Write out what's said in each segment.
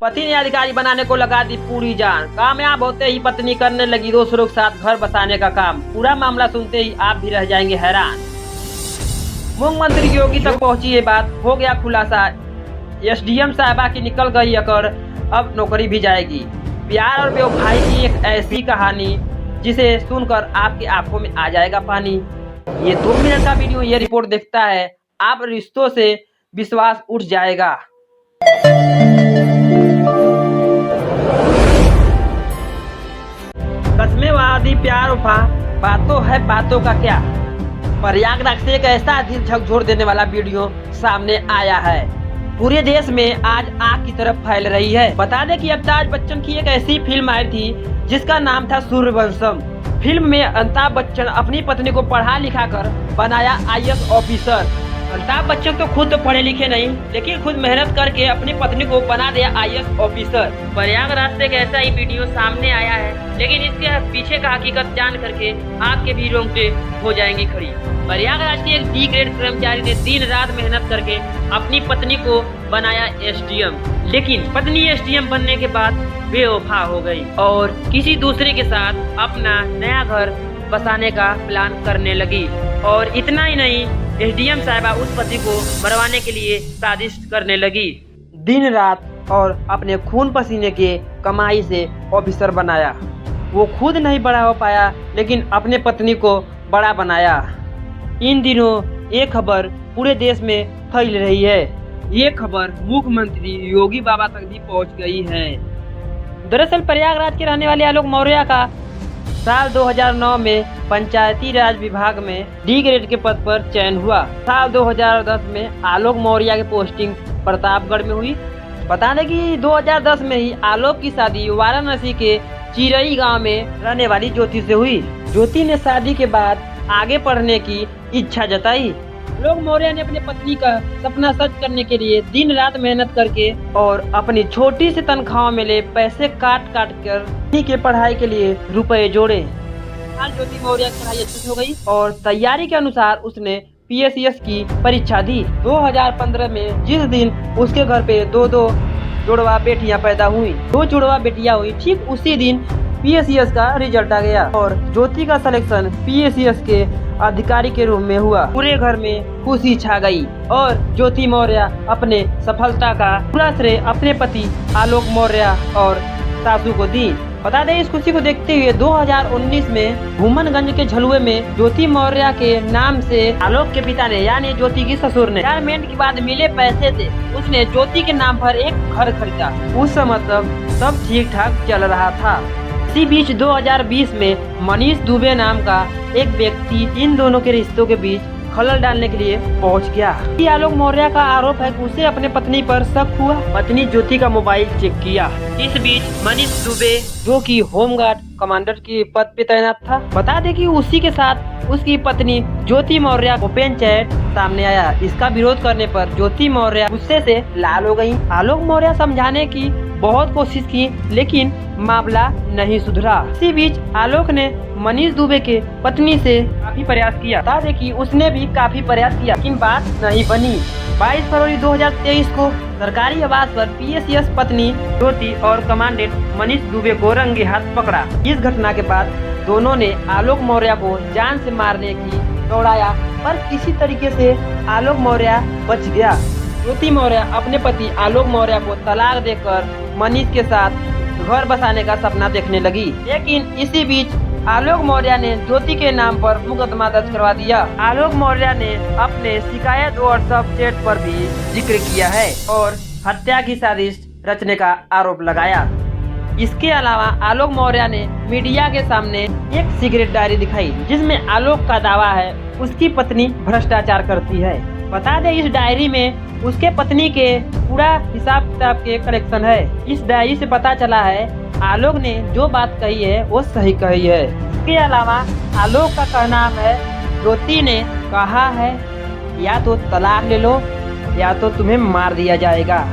पति ने अधिकारी बनाने को लगा दी पूरी जान। कामयाब होते ही पत्नी करने लगी दूसरों के साथ घर बसाने का काम। पूरा मामला सुनते ही आप भी रह जाएंगे हैरान। मुख्यमंत्री योगी तक पहुंची ये बात, हो गया खुलासा। एसडीएम साहिबा की निकल गई अकड़, अब नौकरी भी जाएगी। प्यार और बेवफाई की एक ऐसी कहानी जिसे सुनकर आपकी आंखों में आ जाएगा पानी। ये 2 मिनट का वीडियो, ये रिपोर्ट देखता है आप रिश्तों से विश्वास उठ जाएगा। कसमें वादी प्यार वफा, बातों है बातों का क्या। प्रयागराज से एक ऐसा दिल झकझोर देने वाला वीडियो सामने आया है। पूरे देश में आज आग की तरफ फैल रही है। बता दें कि अमिताभ बच्चन की एक ऐसी फिल्म आई थी जिसका नाम था सूर्यवंशम। फिल्म में अमिताभ बच्चन अपनी पत्नी को पढ़ा लिखा कर बनाया आईएएस ऑफिसर। अमिताभ बच्चन तो खुद तो पढ़े लिखे नहीं, लेकिन खुद मेहनत करके अपनी पत्नी को बना दिया आईएएस ऑफिसर। प्रयागराज से एक ऐसा ही वीडियो सामने आया है, लेकिन इसके पीछे का हकीकत जान करके आपके भी रोंगटे हो जाएंगी खड़ी। प्रयागराज के एक डी ग्रेड कर्मचारी ने दिन रात मेहनत करके अपनी पत्नी को बनाया एसडीएम, लेकिन पत्नी एसडीएम बनने के बाद बेवफा हो गई और किसी दूसरे के साथ अपना नया घर बसाने का प्लान करने लगी। और इतना ही नहीं, एसडीएम साहिबा उस पति को मरवाने के लिए साजिश करने लगी। दिन रात और अपने खून पसीने के कमाई से ऑफिसर बनाया। वो खुद नहीं बड़ा हो पाया, लेकिन अपने पत्नी को बड़ा बनाया। इन दिनों ये खबर पूरे देश में फैल रही है। ये खबर मुख्यमंत्री योगी बाबा तक भी पहुंच गई है। दरअसल प्रयागराज के रहने वाले आलोक मौर्य का साल 2009 में पंचायती राज विभाग में डी ग्रेड के पद पर चयन हुआ। साल 2010 में आलोक मौर्य की पोस्टिंग प्रतापगढ़ में हुई। बता दें कि 2010 में ही आलोक की शादी वाराणसी के चिरई गांव में रहने वाली ज्योति से हुई। ज्योति ने शादी के बाद आगे पढ़ने की इच्छा जताई। आलोक मौर्य ने अपनी पत्नी का सपना सच करने के लिए दिन रात मेहनत करके और अपनी छोटी सी तनख्वाह में ले पैसे काट काट कर पत्नी के पढ़ाई के लिए रुपए जोड़े। आज ज्योति मौर्य की पढ़ाई अच्छी हो गई और तैयारी के अनुसार उसने पीएससीएस की परीक्षा दी। 2015 में जिस दिन उसके घर पे दो जुड़वा बेटियां पैदा हुई, 2 जुड़वा बेटियां हुई, ठीक उसी दिन पीएससीएस का रिजल्ट आ गया और ज्योति का सिलेक्शन पीएससीएस के अधिकारी के रूप में हुआ। पूरे घर में खुशी छा गई और ज्योति मौर्य अपने सफलता का पूरा श्रेय अपने पति आलोक मौर्य और सासू को दी। बता दें, इस खुशी को देखते हुए 2019 में भूमनगंज के झलुए में ज्योति मौर्य के नाम से आलोक के पिता ने यानी ज्योति की ससुर ने रिटायरमेंट के बाद मिले पैसे से उसने ज्योति के नाम पर एक घर खरीदा। उस समय तक सब ठीक ठाक चल रहा था। इसी बीच 2020 में मनीष दुबे नाम का एक व्यक्ति इन दोनों के रिश्तों के बीच खलल डालने के लिए पहुंच गया। आलोक मौर्य का आरोप है कि उसे अपने पत्नी पर शक हुआ। पत्नी ज्योति का मोबाइल चेक किया। इस बीच मनीष दुबे, जो कि होमगार्ड कमांडर के पद पे तैनात था, बता दे कि उसी के साथ उसकी पत्नी ज्योति मौर्य ओपन चैट सामने आया। इसका विरोध करने पर ज्योति मौर्य गुस्से से लाल हो गयी। आलोक मौर्य समझाने की बहुत कोशिश की, लेकिन मामला नहीं सुधरा। इसी बीच आलोक ने मनीष दुबे के पत्नी से काफी प्रयास किया। बता दें कि उसने भी काफी प्रयास किया, लेकिन बात नहीं बनी। 22 फरवरी 2023 को सरकारी आवास पर पीएससीएस पत्नी ज्योति और कमांडेंट मनीष दुबे को रंगे हाथ पकड़ा। इस घटना के बाद दोनों ने आलोक मौर्य को जान से मारने की दौड़ाया, पर किसी तरीके से आलोक मौर्य बच गया। ज्योति मौर्य अपने पति आलोक मौर्य को तलाक देकर मनीष के साथ घर बसाने का सपना देखने लगी, लेकिन इसी बीच आलोक मौर्य ने ज्योति के नाम पर मुकदमा दर्ज करवा दिया। आलोक मौर्य ने अपने शिकायत व्हाट्सएप चैट पर भी जिक्र किया है और हत्या की साजिश रचने का आरोप लगाया। इसके अलावा आलोक मौर्य ने मीडिया के सामने एक सीक्रेट डायरी दिखाई, जिसमें आलोक का दावा है उसकी पत्नी भ्रष्टाचार करती है। बता दें, इस डायरी में उसके पत्नी के पूरा हिसाब किताब के कलेक्शन है। इस डायरी से पता चला है आलोक ने जो बात कही है वो सही कही है। इसके अलावा आलोक का कहना है ज्योति ने कहा है या तो तलाक ले लो या तो तुम्हें मार दिया जाएगा।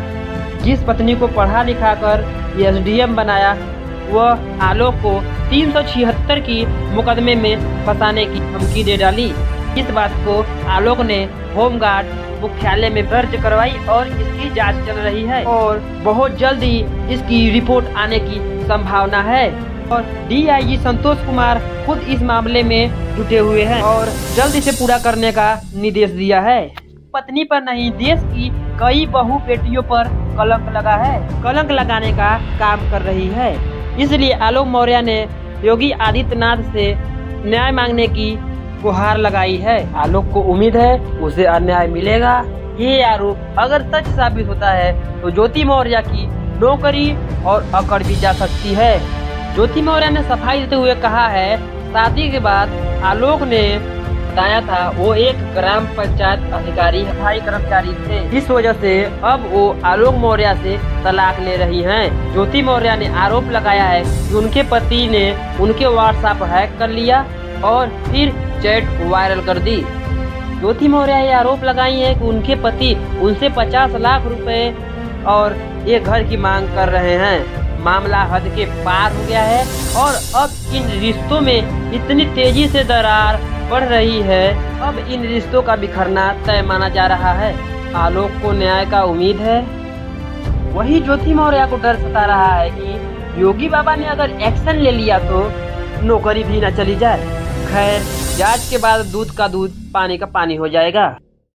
जिस पत्नी को पढ़ा लिखा कर एसडीएम बनाया, वह आलोक को 376 की मुकदमे में फंसाने की धमकी दे डाली। इस बात को आलोक ने होमगार्ड मुख्यालय में दर्ज करवाई और इसकी जांच चल रही है और बहुत जल्दी इसकी रिपोर्ट आने की संभावना है। और डीआईजी संतोष कुमार खुद इस मामले में जुटे हुए हैं और जल्दी से पूरा करने का निर्देश दिया है। पत्नी पर नहीं, देश की कई बहू बेटियों पर कलंक लगा है, कलंक लगाने का काम कर रही है। इसलिए आलोक मौर्य ने योगी आदित्यनाथ से न्याय मांगने की गुहार लगाई है। आलोक को उम्मीद है उसे अन्याय मिलेगा। ये आरोप अगर सच साबित होता है तो ज्योति मौर्य की नौकरी और अकड़ भी जा सकती है। ज्योति मौर्य ने सफाई देते हुए कहा है, शादी के बाद आलोक ने बताया था वो एक ग्राम पंचायत अधिकारी सफाई कर्मचारी थे, इस वजह से अब वो आलोक मौर्य से तलाक ले रही हैं। ज्योति मौर्य ने आरोप लगाया है कि उनके पति ने उनके व्हाट्सएप हैक कर लिया और फिर चैट वायरल कर दी। ज्योति मौर्य ये आरोप लगाई है कि उनके पति उनसे 50 लाख रुपए और ये घर की मांग कर रहे हैं। मामला हद के पार हो गया है और अब इन रिश्तों में इतनी तेजी से दरार बढ़ रही है, अब इन रिश्तों का बिखरना तय माना जा रहा है। आलोक को न्याय का उम्मीद है, वही ज्योति मौर्य को डर सता रहा है कि योगी बाबा ने अगर एक्शन ले लिया तो नौकरी भी न चली जाए। खैर, जांच के बाद दूध का दूध पानी का पानी हो जाएगा।